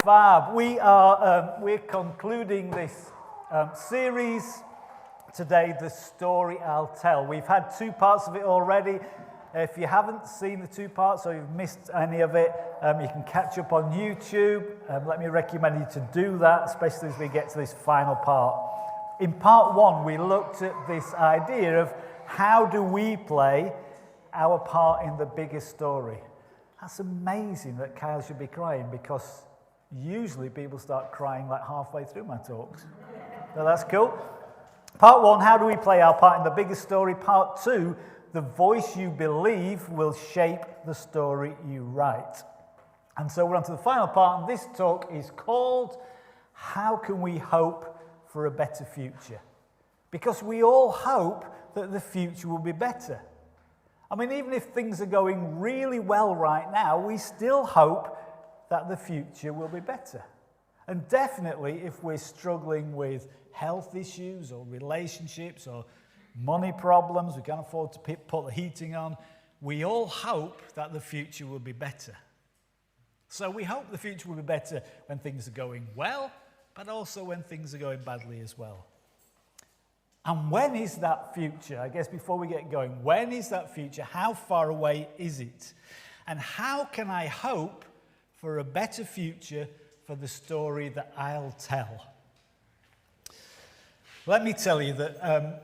Fab. We're concluding this series today, The Story I'll Tell. We've had 2 parts of it already. If you haven't seen the 2 parts or you've missed any of it, you can catch up on YouTube. Let me recommend you to do that, especially as we get to this final part. In part 1, we looked at this idea of how do we play our part in the bigger story. That's amazing that Kyle should be crying, because usually people start crying like halfway through my talks. So that's cool. Part 1, how do we play our part in the bigger story? Part 2, the voice you believe will shape the story you write. And so we're on to the final part, and this talk is called, How Can We Hope for a Better Future? Because we all hope that the future will be better. I mean, even if things are going really well right now, we still hope that the future will be better. And definitely if we're struggling with health issues or relationships or money problems, we can't afford to put the heating on, we all hope that the future will be better. So we hope the future will be better when things are going well, but also when things are going badly as well. And when is that future? I guess before we get going, when is that future? How far away is it? And how can I hope for a better future for the story that I'll tell? Let me tell you that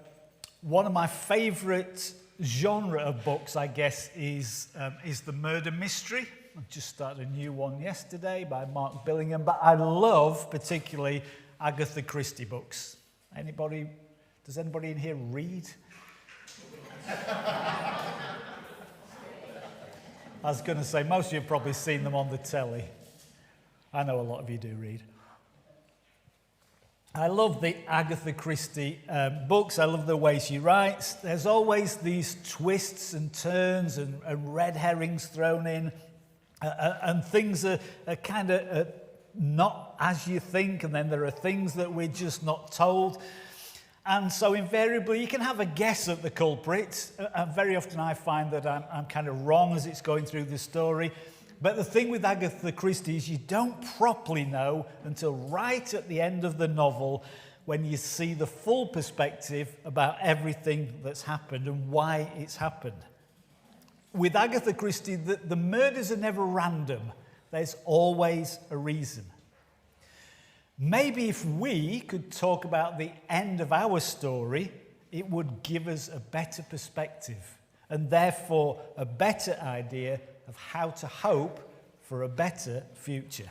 one of my favourite genre of books, I guess, is the murder mystery. I just started a new one yesterday by Mark Billingham, but I love particularly Agatha Christie books. Does anybody in here read? I was going to say, most of you have probably seen them on the telly. I know a lot of you do read. I love the Agatha Christie books. I love the way she writes. There's always these twists and turns and red herrings thrown in, and things are kind of not as you think, and then there are things that we're just not told. And so invariably, you can have a guess at the culprit. And very often I find that I'm kind of wrong as it's going through the story. But the thing with Agatha Christie is you don't properly know until right at the end of the novel, when you see the full perspective about everything that's happened and why it's happened. With Agatha Christie, the murders are never random. There's always a reason. Maybe if we could talk about the end of our story, it would give us a better perspective and therefore a better idea of how to hope for a better future.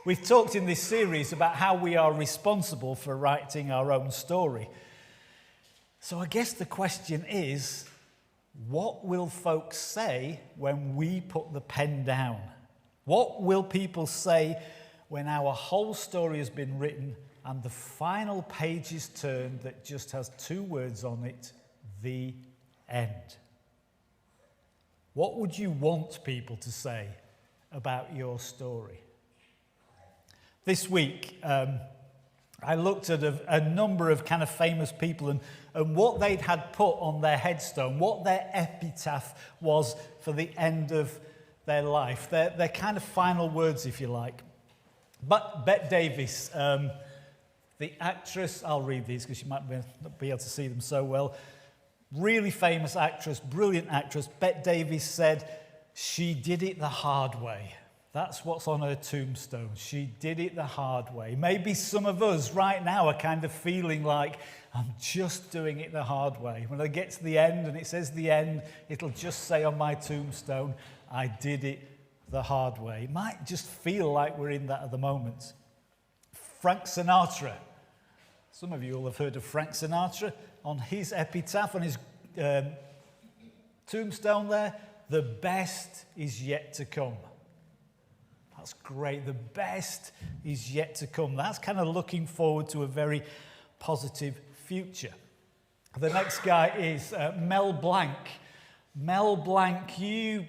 We've talked in this series about how we are responsible for writing our own story. So I guess the question is, what will folks say when we put the pen down? What will people say when our whole story has been written and the final page is turned that just has 2 words on it, the end? What would you want people to say about your story? This week, I looked at a number of kind of famous people and what they'd had put on their headstone, what their epitaph was for the end of their life, their kind of final words, if you like. But Bette Davis, the actress, I'll read these because you might not be able to see them so well. Really famous actress, brilliant actress. Bette Davis said, she did it the hard way. That's what's on her tombstone. She did it the hard way. Maybe some of us right now are kind of feeling like, I'm just doing it the hard way. When I get to the end and it says the end, it'll just say on my tombstone, I did it the hard way. It might just feel like we're in that at the moment. Frank Sinatra. Some of you will have heard of Frank Sinatra. On his epitaph, on his tombstone there, the best is yet to come. That's great. The best is yet to come. That's kind of looking forward to a very positive future. The next guy is Mel Blanc. Mel Blanc, you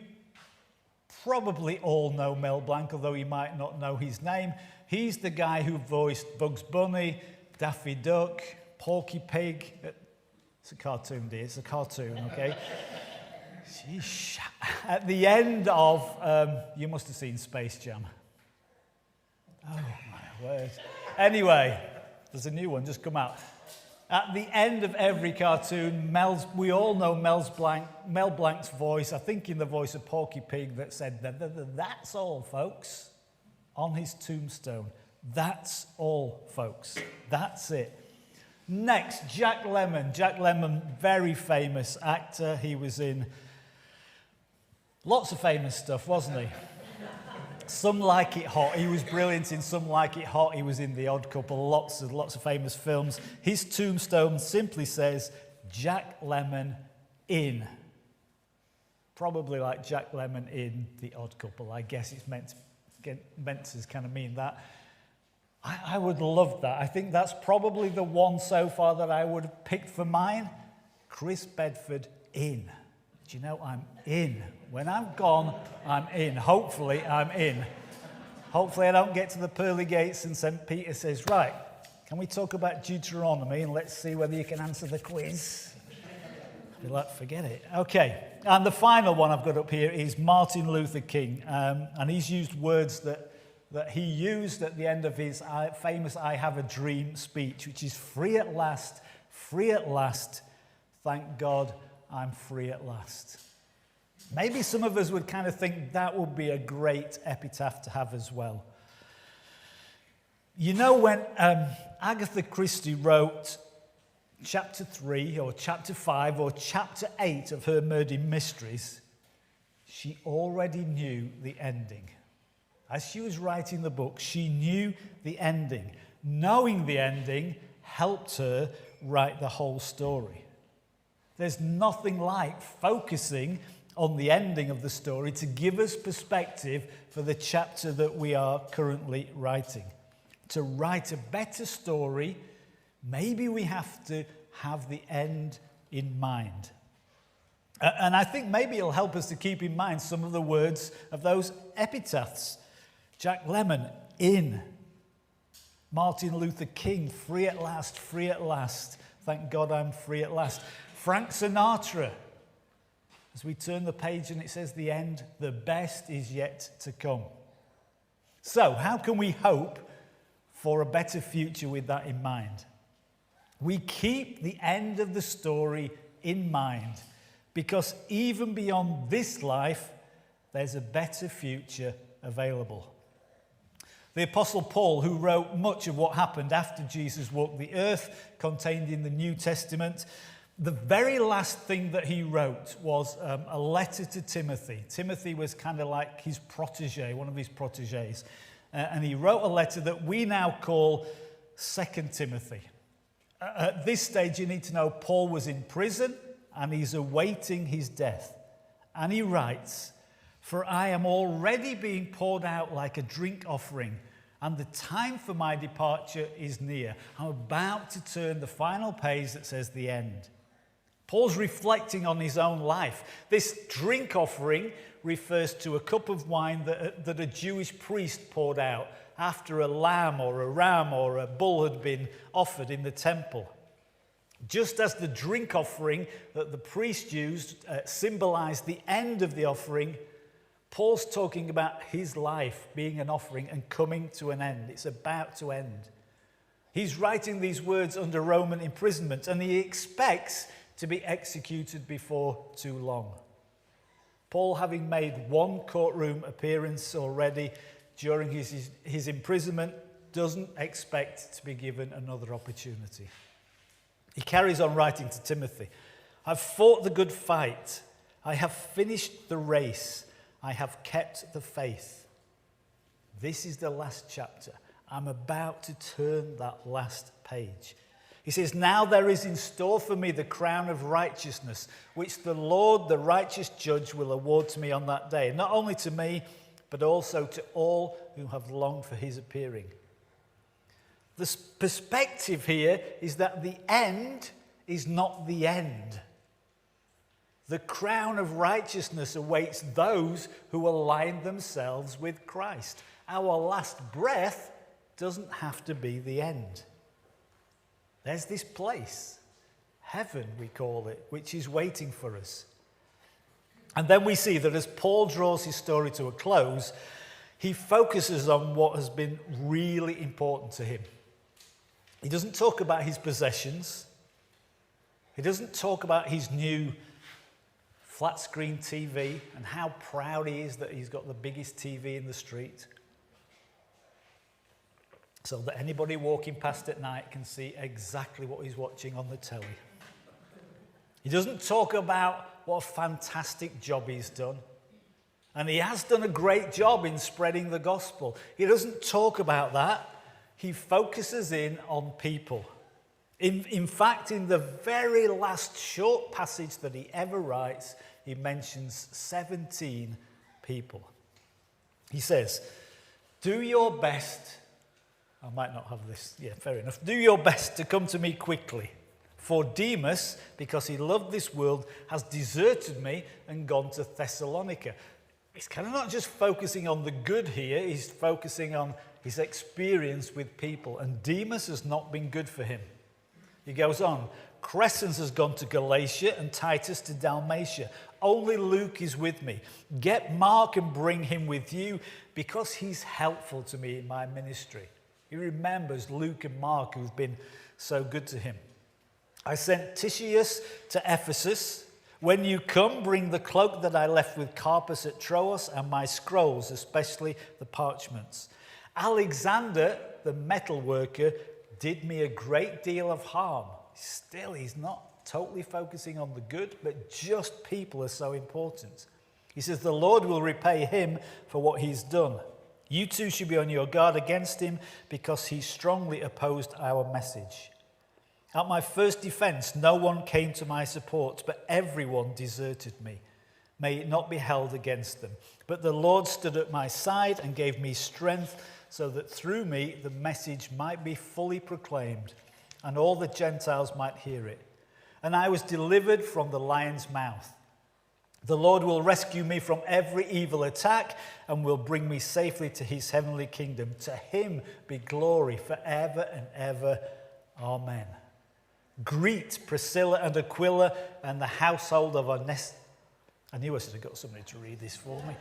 probably all know Mel Blanc, although you might not know his name. He's the guy who voiced Bugs Bunny, Daffy Duck, Porky Pig. It's a cartoon, dear. It's a cartoon, okay? Sheesh. At the end of, you must have seen Space Jam. Oh, my word. Anyway, there's a new one just come out. At the end of every cartoon, we all know Mel Blanc's voice, I think in the voice of Porky Pig, that said, "That's all, folks," on his tombstone. That's all, folks. That's it. Next, Jack Lemmon. Jack Lemmon, very famous actor. He was in lots of famous stuff, wasn't he? Some Like It Hot. He was brilliant in Some Like It Hot. He was in The Odd Couple. Lots of famous films. His tombstone simply says, Jack Lemmon in. Probably like Jack Lemmon in The Odd Couple. I guess it's meant to kind of mean that. I would love that. I think that's probably the one so far that I would have picked for mine. Chris Bedford in. Do you know, I'm in. When I'm gone, I'm in. Hopefully, I'm in. Hopefully, I don't get to the pearly gates and St. Peter says, right, can we talk about Deuteronomy and let's see whether you can answer the quiz? I'd be like, forget it. Okay, and the final one I've got up here is Martin Luther King. And he's used words that he used at the end of his famous I Have a Dream speech, which is free at last, thank God I'm free at last. Maybe some of us would kind of think that would be a great epitaph to have as well. You know, when Agatha Christie wrote chapter 3 or chapter 5 or chapter 8 of her murder mysteries, she already knew the ending. As she was writing the book, she knew the ending. Knowing the ending helped her write the whole story. There's nothing like focusing on the ending of the story to give us perspective for the chapter that we are currently writing. To write a better story, maybe we have to have the end in mind. And I think maybe it'll help us to keep in mind some of the words of those epitaphs. Jack Lemmon, in. Martin Luther King, free at last, thank God I'm free at last. Frank Sinatra, as we turn the page and it says the end, the best is yet to come. So, how can we hope for a better future with that in mind? We keep the end of the story in mind, because even beyond this life, there's a better future available. The Apostle Paul, who wrote much of what happened after Jesus walked the earth, contained in the New Testament, the very last thing that he wrote was a letter to Timothy. Timothy was kind of like his protege, one of his proteges. And he wrote a letter that we now call 2 Timothy. At this stage, you need to know Paul was in prison and he's awaiting his death. And he writes, "For I am already being poured out like a drink offering, and the time for my departure is near." I'm about to turn the final page that says the end. Paul's reflecting on his own life. This drink offering refers to a cup of wine that a Jewish priest poured out after a lamb or a ram or a bull had been offered in the temple. Just as the drink offering that the priest used symbolized the end of the offering, Paul's talking about his life being an offering and coming to an end. It's about to end. He's writing these words under Roman imprisonment, and he expects to be executed before too long. Paul, having made one courtroom appearance already during his imprisonment, doesn't expect to be given another opportunity. He carries on writing to Timothy, "I've fought the good fight. I have finished the race. I have kept the faith." This is the last chapter. I'm about to turn that last page. He says, "Now there is in store for me the crown of righteousness, which the Lord, the righteous judge, will award to me on that day. Not only to me, but also to all who have longed for his appearing." The perspective here is that the end is not the end. The crown of righteousness awaits those who align themselves with Christ. Our last breath doesn't have to be the end. There's this place, heaven we call it, which is waiting for us. And then we see that as Paul draws his story to a close, He focuses on what has been really important to him. He doesn't talk about his possessions. He doesn't talk about his new flat screen TV and how proud he is that he's got the biggest TV in the street, so that anybody walking past at night can see exactly what he's watching on the telly. He doesn't talk about what a fantastic job he's done. And he has done a great job in spreading the gospel. He doesn't talk about that. He focuses in on people. In fact, in the very last short passage that he ever writes, he mentions 17 people. He says, do your best. I might not have this. Yeah, fair enough. Do your best to come to me quickly. For Demas, because he loved this world, has deserted me and gone to Thessalonica. He's kind of not just focusing on the good here, he's focusing on his experience with people. And Demas has not been good for him. He goes on, Crescens has gone to Galatia and Titus to Dalmatia. Only Luke is with me. Get Mark and bring him with you because he's helpful to me in my ministry. He remembers Luke and Mark who've been so good to him. I sent Titius to Ephesus. When you come, bring the cloak that I left with Carpus at Troas and my scrolls, especially the parchments. Alexander, the metal worker, did me a great deal of harm. Still, he's not totally focusing on the good, but just people are so important. He says, the Lord will repay him for what he's done. You too should be on your guard against him because he strongly opposed our message. At my first defense, no one came to my support, but everyone deserted me. May it not be held against them. But the Lord stood at my side and gave me strength so that through me the message might be fully proclaimed and all the Gentiles might hear it. And I was delivered from the lion's mouth. The Lord will rescue me from every evil attack and will bring me safely to his heavenly kingdom. To him be glory forever and ever. Amen. Greet Priscilla and Aquila and the household of Onesiphorus. I knew I should have got somebody to read this for me.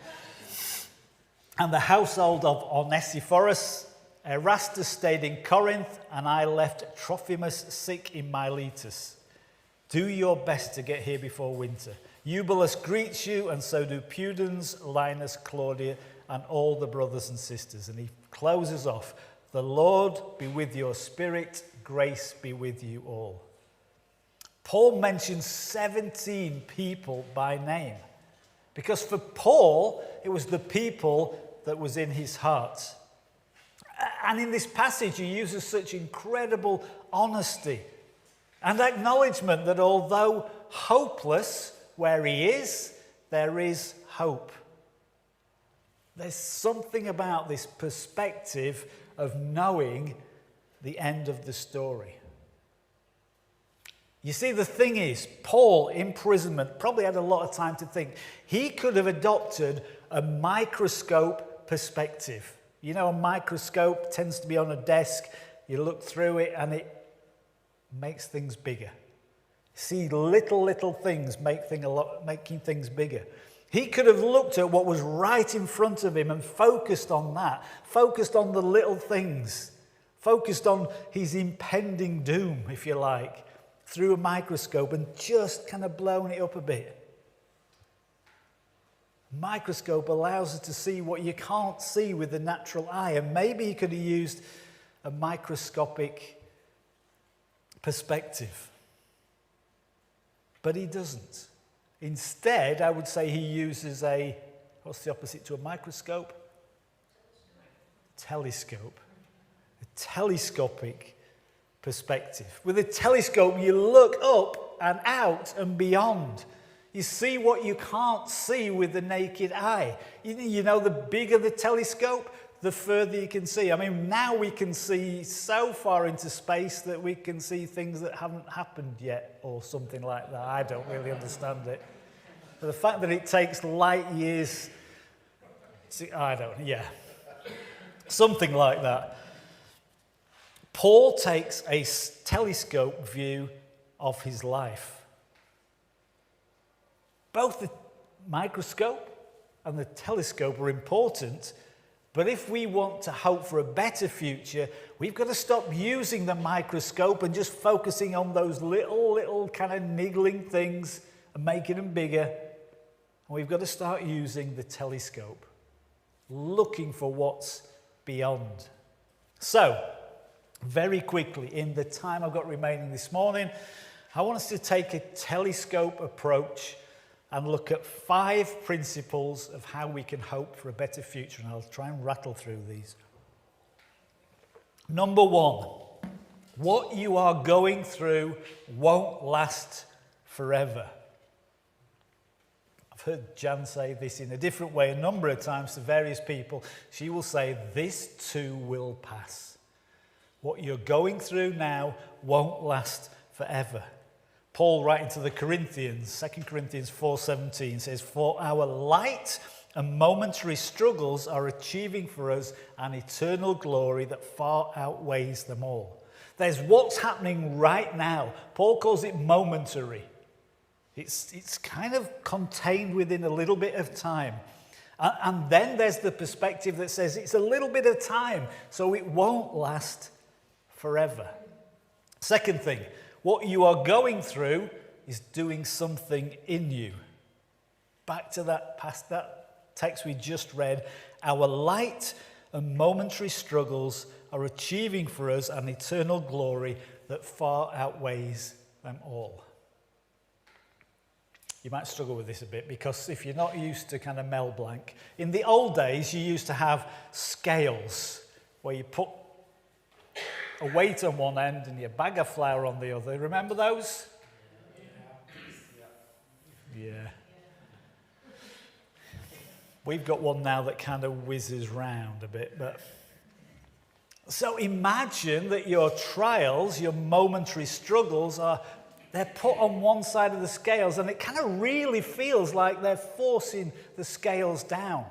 And the household of Onesiphorus. Erastus stayed in Corinth, and I left Trophimus sick in Miletus. Do your best to get here before winter. Eubulus greets you, and so do Pudens, Linus, Claudia, and all the brothers and sisters. And he closes off, the Lord be with your spirit, grace be with you all. Paul mentions 17 people by name, because for Paul, it was the people that was in his heart. And in this passage, he uses such incredible honesty and acknowledgement that although hopeless where he is, there is hope. There's something about this perspective of knowing the end of the story. You see, the thing is, Paul, imprisonment, probably had a lot of time to think. He could have adopted a microscope perspective. You know, a microscope tends to be on a desk. You look through it and it makes things bigger. See little things making things bigger. He could have looked at what was right in front of him and focused on that, focused on the little things, focused on his impending doom, if you like, through a microscope and just kind of blown it up a bit. Microscope allows us to see what you can't see with the natural eye, and maybe he could have used a microscopic perspective, but he doesn't. Instead, I would say he uses what's the opposite to a microscope? Telescope. A telescopic perspective. With a telescope, you look up and out and beyond. You see what you can't see with the naked eye. You know, the bigger the telescope, the further you can see. I mean, now we can see so far into space that we can see things that haven't happened yet or something like that. I don't really understand it. But the fact that it takes light years, something like that. Paul takes a telescope view of his life. Both the microscope and the telescope are important, But if we want to hope for a better future, we've got to stop using the microscope and just focusing on those little kind of niggling things and making them bigger. And we've got to start using the telescope, looking for what's beyond. So, very quickly, in the time I've got remaining this morning, I want us to take a telescope approach and look at 5 principles of how we can hope for a better future. And I'll try and rattle through these. Number 1, what you are going through won't last forever. I've heard Jan say this in a different way a number of times to various people. She will say, this too will pass. What you're going through now won't last forever. Paul, writing to the Corinthians, 2 Corinthians 4:17 says, for our light and momentary struggles are achieving for us an eternal glory that far outweighs them all. There's what's happening right now. Paul calls it momentary. It's kind of contained within a little bit of time. And then there's the perspective that says it's a little bit of time, so it won't last forever. Second thing, what you are going through is doing something in you. Back to that text we just read. Our light and momentary struggles are achieving for us an eternal glory that far outweighs them all. You might struggle with this a bit because if you're not used to kind of Mel Blanc, in the old days you used to have scales where you put a weight on one end and your bag of flour on the other. Remember those? Yeah. We've got one now that kind of whizzes round a bit, but so imagine that your trials, your momentary struggles they're put on one side of the scales and it kind of really feels like they're forcing the scales down.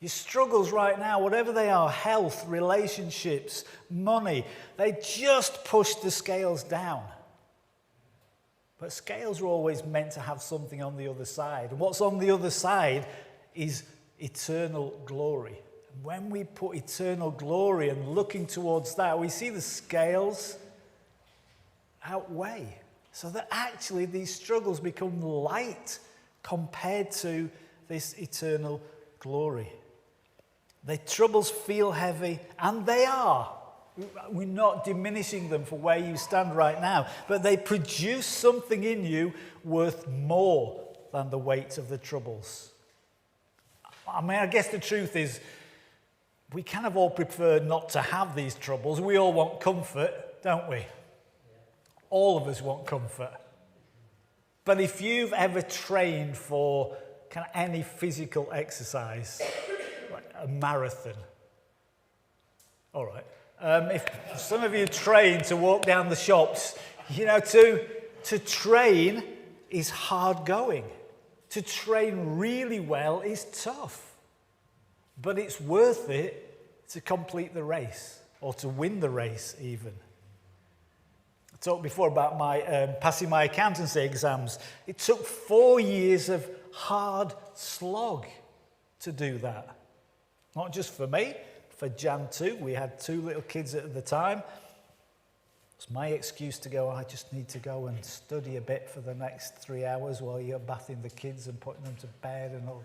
Your struggles right now, whatever they are, health, relationships, money, they just push the scales down. But scales are always meant to have something on the other side. And what's on the other side is eternal glory. And when we put eternal glory and looking towards that, we see the scales outweigh. So that actually these struggles become light compared to this eternal glory. The troubles feel heavy, and they are. We're not diminishing them for where you stand right now, but they produce something in you worth more than the weight of the troubles. I mean, I guess the truth is, we kind of all prefer not to have these troubles. We all want comfort, don't we? All of us want comfort. But if you've ever trained for kind of any physical exercise, like a marathon, all right. If some of you train to walk down the shops, you know, to train is hard going. To train really well is tough. But it's worth it to complete the race or to win the race even. I talked before about my passing my accountancy exams. It took 4 years of hard slog to do that. Not just for me, for Jan too. We had 2 little kids at the time. It was my excuse to go, I just need to go and study a bit for the next 3 hours while you're bathing the kids and putting them to bed and all.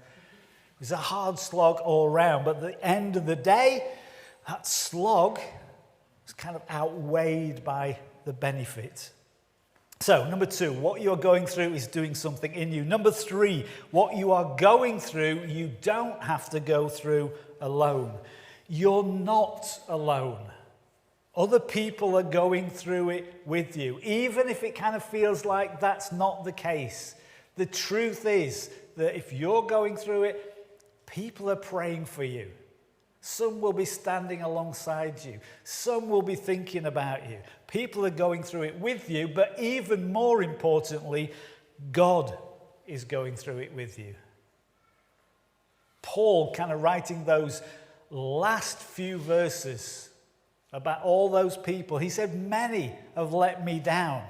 It was a hard slog all around, but at the end of the day, that slog was kind of outweighed by the benefit. So, number 2, what you're going through is doing something in you. Number 3, what you are going through, you don't have to go through alone. You're not alone. Other people are going through it with you, even if it kind of feels like that's not the case. The truth is that if you're going through it, people are praying for you. Some will be standing alongside you. Some will be thinking about you. People are going through it with you, but even more importantly, God is going through it with you. Paul kind of writing those last few verses about all those people. He said, many have let me down,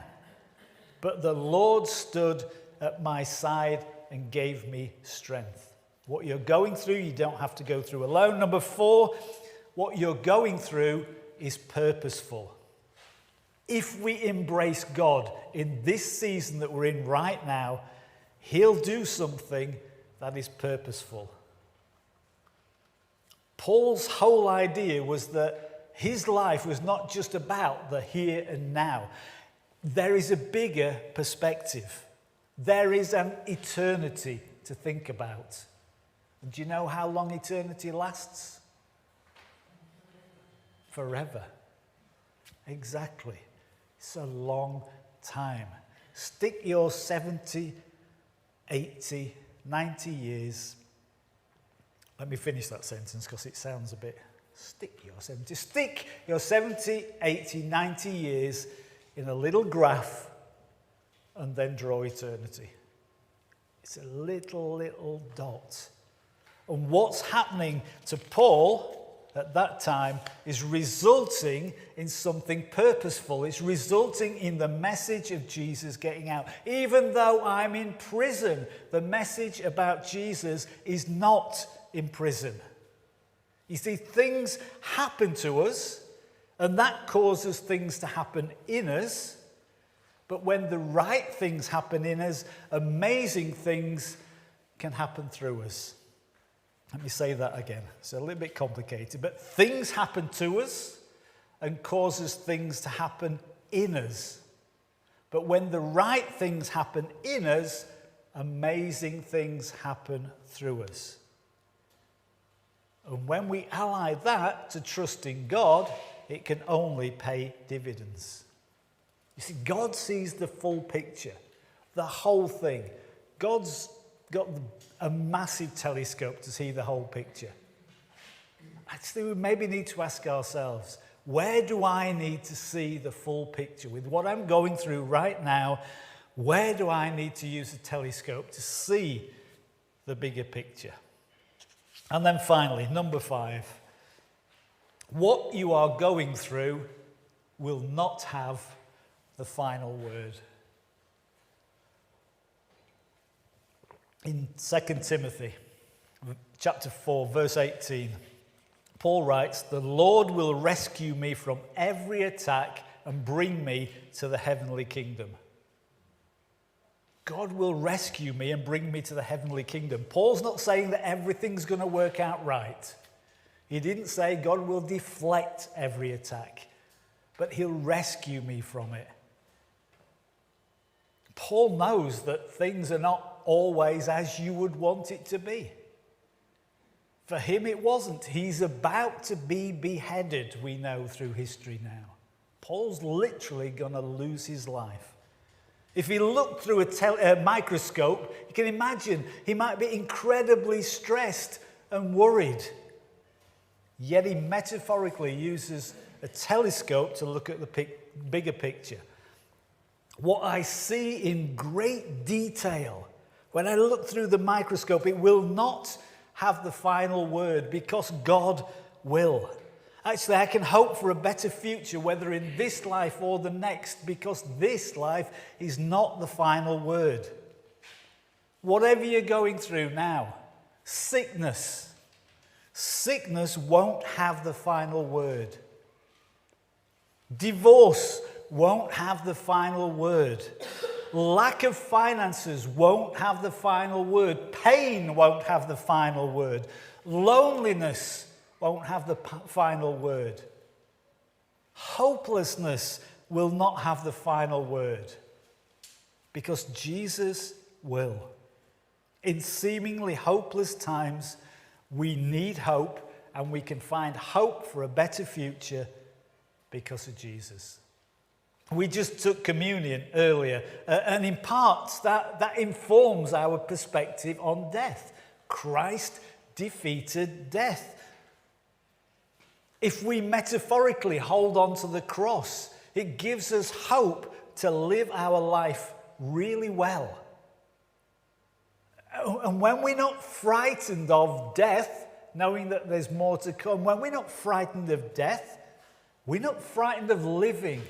but the Lord stood at my side and gave me strength. What you're going through, you don't have to go through alone. Number 4, what you're going through is purposeful. If we embrace God in this season that we're in right now, he'll do something that is purposeful. Paul's whole idea was that his life was not just about the here and now. There is a bigger perspective. There is an eternity to think about. And do you know how long eternity lasts? Forever. Exactly. It's a long time. Stick your 70, 80, 90 years. Let me finish that sentence because it sounds a bit... Stick your 70, 80, 90 years in a little graph and then draw eternity. It's a little dot. And what's happening to Paul at that time is resulting in something purposeful. It's resulting in the message of Jesus getting out. Even though I'm in prison, the message about Jesus is not in prison. You see, things happen to us, and that causes things to happen in us. But when the right things happen in us, amazing things can happen through us. Let me say that again. It's a little bit complicated, but things happen to us and causes things to happen in us. But when the right things happen in us, amazing things happen through us. And when we ally that to trusting God, it can only pay dividends. You see, God sees the full picture, the whole thing. God's got a massive telescope to see the whole picture. Actually, we maybe need to ask ourselves, where do I need to see the full picture? With what I'm going through right now, where do I need to use a telescope to see the bigger picture? And then finally, number 5, what you are going through will not have the final word. In 2 Timothy chapter 4, verse 18, Paul writes, "The Lord will rescue me from every attack and bring me to the heavenly kingdom." God will rescue me and bring me to the heavenly kingdom. Paul's not saying that everything's going to work out right. He didn't say God will deflect every attack, but he'll rescue me from it. Paul knows that things are not always as you would want it to be. For him it wasn't. He's about to be beheaded, we know through history now. Paul's literally going to lose his life. If he looked through a microscope, you can imagine he might be incredibly stressed and worried. Yet he metaphorically uses a telescope to look at the bigger picture. What I see in great detail, when I look through the microscope, it will not have the final word because God will. Actually, I can hope for a better future, whether in this life or the next, because this life is not the final word. Whatever you're going through now, sickness won't have the final word. Divorce won't have the final word. Lack of finances won't have the final word. Pain won't have the final word. Loneliness won't have the final word. Hopelessness will not have the final word. Because Jesus will. In seemingly hopeless times, we need hope, and we can find hope for a better future because of Jesus. We just took communion earlier, and in parts that informs our perspective on death. Christ defeated death. If we metaphorically hold on to the cross, it gives us hope to live our life really well. And when we're not frightened of death, knowing that there's more to come, when we're not frightened of death, we're not frightened of living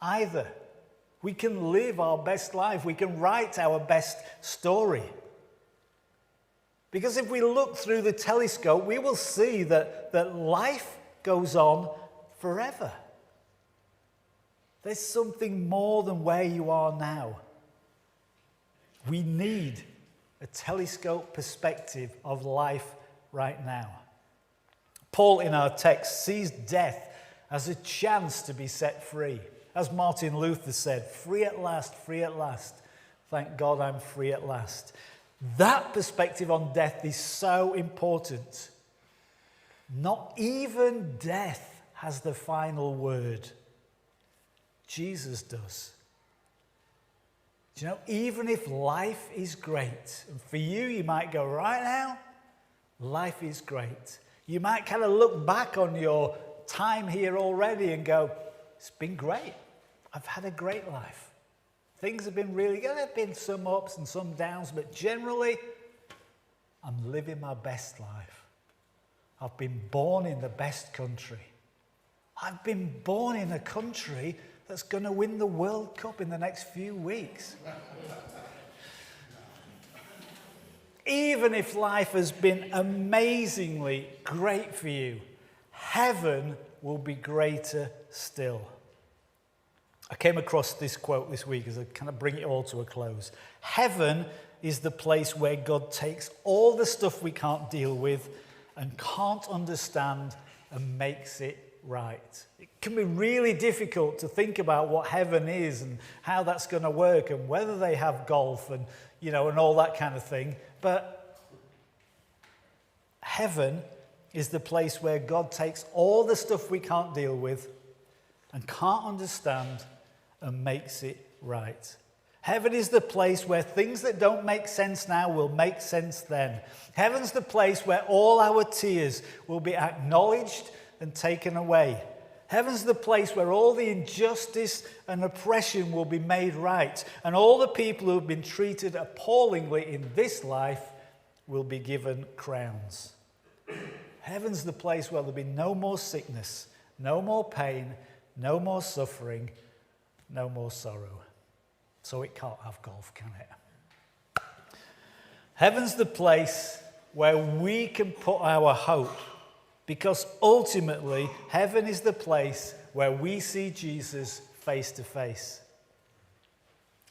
either. We can live our best life. We can write our best story. Because if we look through the telescope, we will see that life goes on forever. There's something more than where you are now. We need a telescope perspective of life right now. Paul, in our text, sees death as a chance to be set free. As Martin Luther said, free at last, free at last. Thank God I'm free at last. That perspective on death is so important. Not even death has the final word. Jesus does. Do you know, even if life is great, and for you, you might go, right now, life is great. You might kind of look back on your time here already and go, it's been great. I've had a great life. Things have been really good. There have been some ups and some downs, but generally, I'm living my best life. I've been born in the best country. I've been born in a country that's going to win the World Cup in the next few weeks. Even if life has been amazingly great for you, heaven will be greater still. I came across this quote this week as I kind of bring it all to a close. Heaven is the place where God takes all the stuff we can't deal with and can't understand and makes it right. It can be really difficult to think about what heaven is and how that's going to work and whether they have golf and, and all that kind of thing. But heaven is the place where God takes all the stuff we can't deal with and can't understand and makes it right. Heaven is the place where things that don't make sense now will make sense then. Heaven's the place where all our tears will be acknowledged and taken away. Heaven's the place where all the injustice and oppression will be made right, and all the people who have been treated appallingly in this life will be given crowns. Heaven's the place where there'll be no more sickness, no more pain, no more suffering, no more sorrow. So it can't have golf, can it? Heaven's the place where we can put our hope, because ultimately heaven is the place where we see Jesus face to face.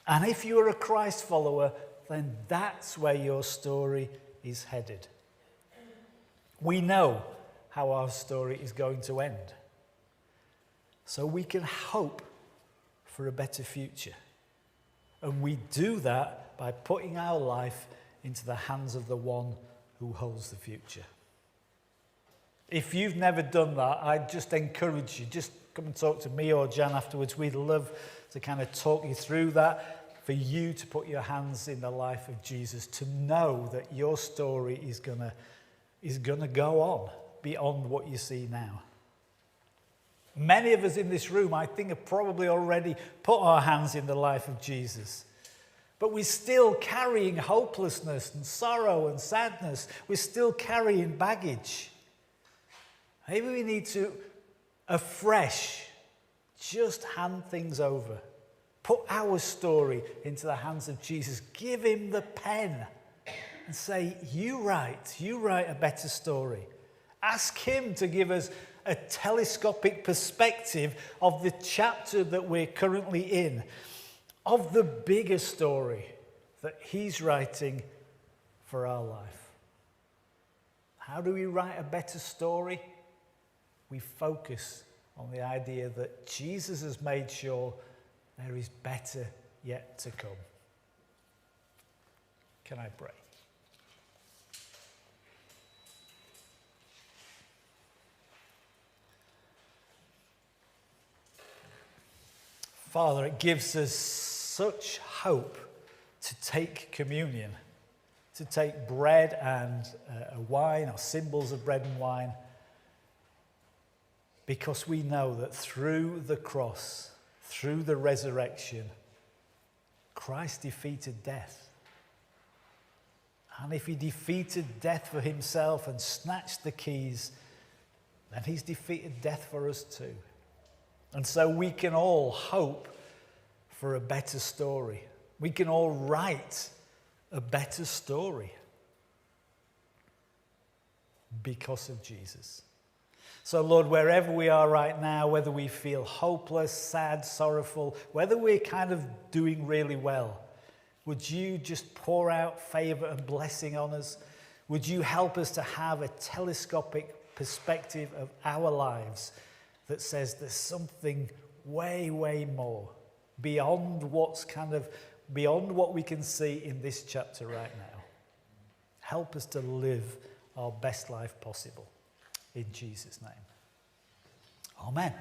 And if you're a Christ follower, then that's where your story is headed. We know how our story is going to end. So we can hope for a better future. And we do that by putting our life into the hands of the one who holds the future. If you've never done that, I'd just encourage you, just come and talk to me or Jan afterwards. We'd love to kind of talk you through that, for you to put your hands in the life of Jesus, to know that your story is gonna go on beyond what you see now. Many of us in this room, I think, have probably already put our hands in the life of Jesus. But we're still carrying hopelessness and sorrow and sadness. We're still carrying baggage. Maybe we need to, afresh, just hand things over. Put our story into the hands of Jesus. Give him the pen and say, you write a better story. Ask him to give us a telescopic perspective of the chapter that we're currently in, of the bigger story that he's writing for our life. How do we write a better story? We focus on the idea that Jesus has made sure there is better yet to come. Can I pray? Father, it gives us such hope to take communion, to take bread and wine, or symbols of bread and wine, because we know that through the cross, through the resurrection, Christ defeated death. And if he defeated death for himself and snatched the keys, then he's defeated death for us too. And so we can all hope for a better story. We can all write a better story. because of Jesus. So, Lord, wherever we are right now, whether we feel hopeless, sad, sorrowful, whether we're kind of doing really well, would you just pour out favor and blessing on us? Would you help us to have a telescopic perspective of our lives that says there's something way, way more beyond beyond what we can see in this chapter right now. Help us to live our best life possible. In Jesus' name. Amen.